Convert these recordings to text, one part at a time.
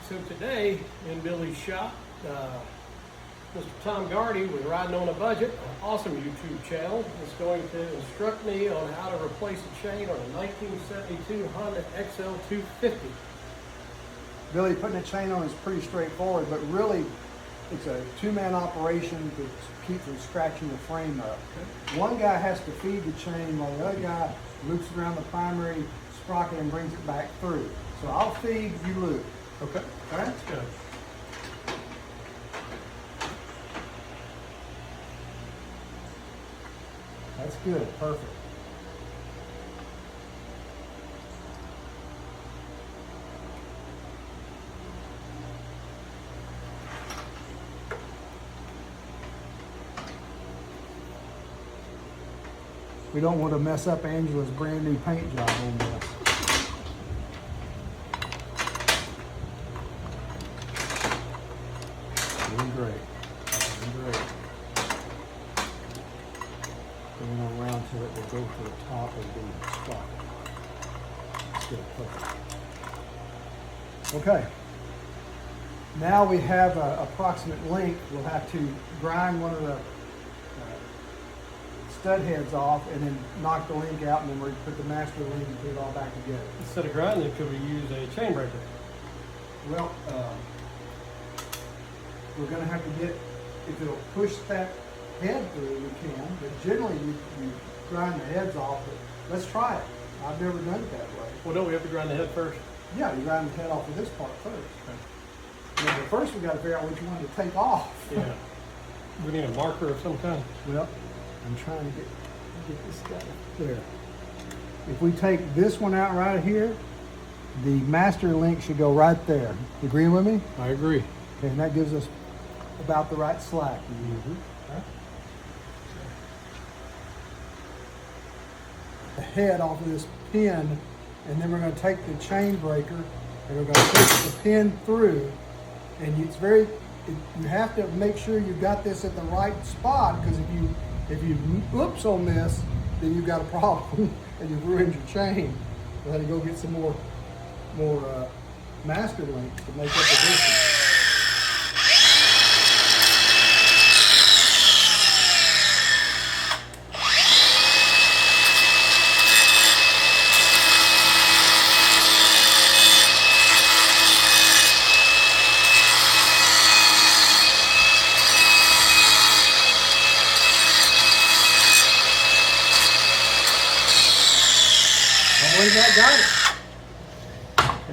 So today in Billy's shop, Mr. Tom Gardy with Riding on a Budget, an awesome YouTube channel, is going to instruct me on how to replace a chain on a 1972 Honda XL250. Billy, putting a chain on is pretty straightforward, but really it's a two-man operation to keep from scratching the frame up. Okay. One guy has to feed the chain while the other guy loops around the primary sprocket and brings it back through. So I'll feed, you loop. Okay. All right? That's good. That's good, perfect. We don't want to mess up Angela's brand new paint job on this. Doing great. Doing great. Going around till it will go to the top of the spot. That's good, perfect. Okay. Now we have an approximate length. We'll have to grind one of the stud heads off and then knock the link out, and then we put the master link and put it all back together. Instead of grinding, could we use a chain breaker? Well, we're going to have to get, if it'll push that head through, we can, but generally you grind the heads off, but let's try it. I've never done it that way. Well, don't we have to grind the head first? Yeah, you grind the head off of this part first. Okay. But first we got to figure out which one to take off. Yeah. We need a marker of some kind. Well, I'm trying to get this guy there. If we take this one out right here, the master link should go right there. You agree with me? I agree. Okay, and that gives us about the right slack. Right? The head off of this pin, and then we're going to take the chain breaker and we're going to push the pin through. And you have to make sure you got this at the right spot, because if you oops on this, then you've got a problem and you've ruined your chain. We'll have to go get some more master links to make up the distance. I believe that got it.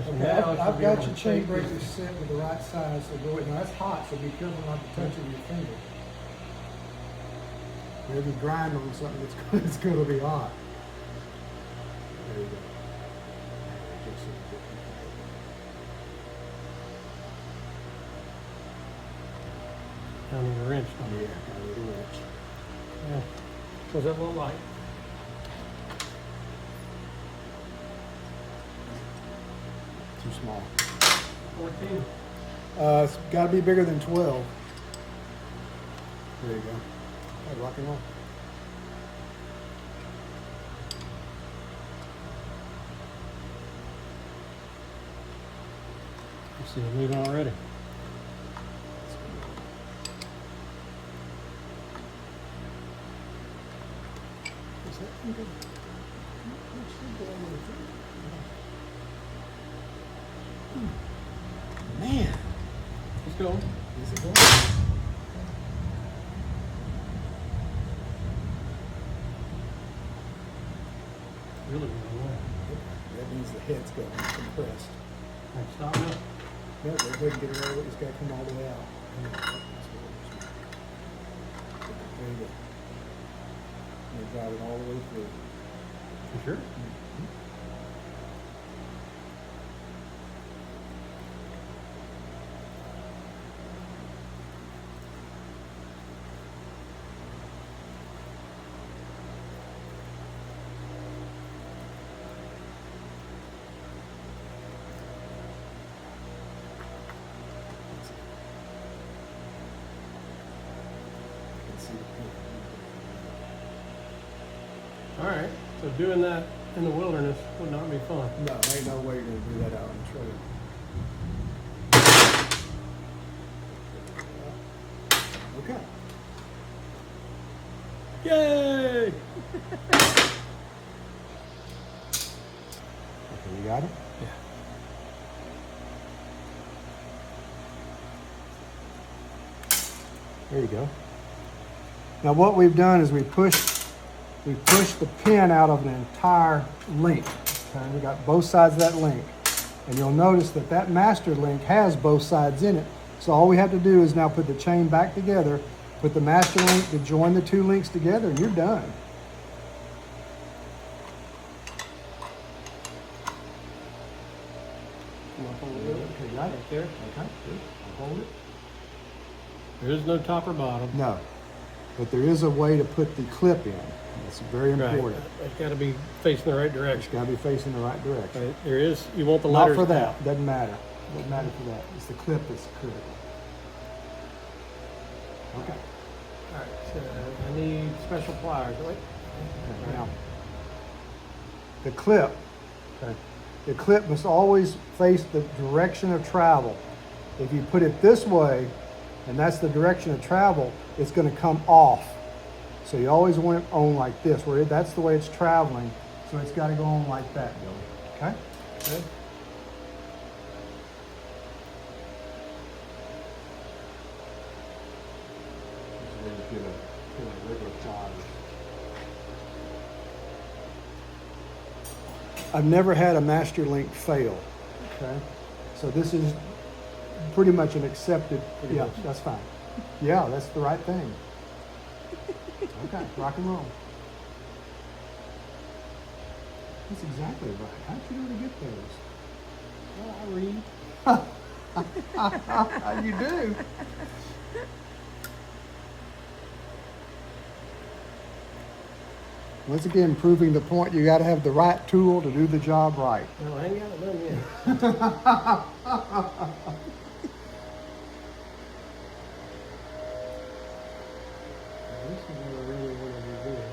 So Okay, now I should I've be got able your to chain take breaker this- set with the right size, so go ahead. Now that's hot, so be careful not to touch it with your finger. Maybe grind on something that's going to be hot. There you go. I need a wrench. don't Yeah, we? I need a wrench. Yeah. What does that look like? Too small. 14. It's got to be bigger than 12. There you go. Right, rock and roll. You see it moving already. Is that thing good? Man, Let's go. is it going? Really, really well. That means the head's going compressed. All right, stop now. Yeah, go ahead and get it over. It's got to come all the way out. There you go. And drive it all the way through. You sure? All right. So doing that in the wilderness would not be fun. No, there ain't no way you're gonna do that out on the trail. Okay. Yay! Okay, you got it? Yeah. There you go. Now what we've done is we pushed the pin out of an entire link. Okay, we got both sides of that link. And you'll notice that that master link has both sides in it. So all we have to do is now put the chain back together, put the master link to join the two links together, and you're done. Come up a little bit. Okay, got it? Right there. Okay, good. I'll hold it. There is no top or bottom. No, but there is a way to put the clip in. That's very important. Right. It's got to be facing the right It's direction. got to be facing the right direction. Right. There is. You want the Not letters for that. out. Doesn't matter. Doesn't matter for that. It's the clip that's critical. Okay. All right. So I need special pliers. Wait. Okay, now, the clip. Okay. The clip must always face the direction of travel. If you put it this way, and that's the direction of travel, it's going to come off. So you always want it on like this, where that's the way it's traveling. So it's got to go on like that, Billy. Okay? Good. Get a regular pliers. I've never had a master link fail. Okay? So this is pretty much an accepted, Pretty yeah, much. that's fine. Yeah, that's the right thing. Okay, rock and roll. That's exactly right. How'd you know to get those? Well, I read. You do. Once again, proving the point, you got to have the right tool to do the job right. No, I ain't got it done yet. This is what I really want to be doing.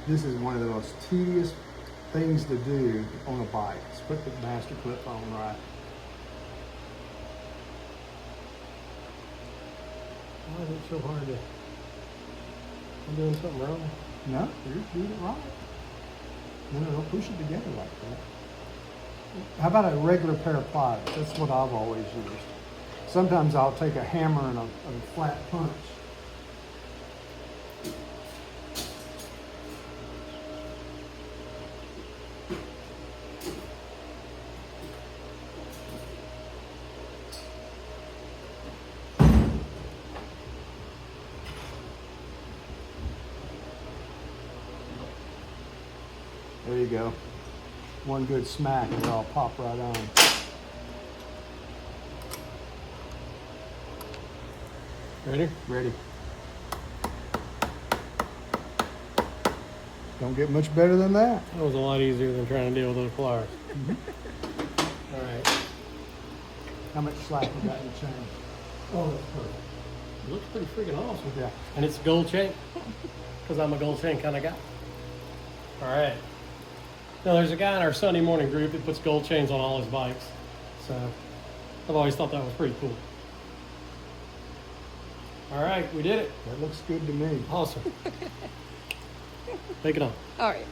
This is one of the most tedious things to do on a bike. Is put the master clip on right. Why is it so hard to? I'm doing something wrong. No, you're doing it right. No, don't push it together like that. How about a regular pair of pliers? That's what I've always used. Sometimes I'll take a hammer and a flat punch. There you go. One good smack and it'll all pop right on. Ready? Ready. Don't get much better than that. That was a lot easier than trying to deal with those pliers. Mm-hmm. All right. How much slack you got in the chain? Oh, that's perfect. It looks pretty freaking awesome. Yeah. And it's a gold chain. Because I'm a gold chain kind of guy. All right. Now there's a guy in our Sunday morning group that puts gold chains on all his bikes. So I've always thought that was pretty cool. All right, we did it. That looks good to me. Awesome. Take it on. All right.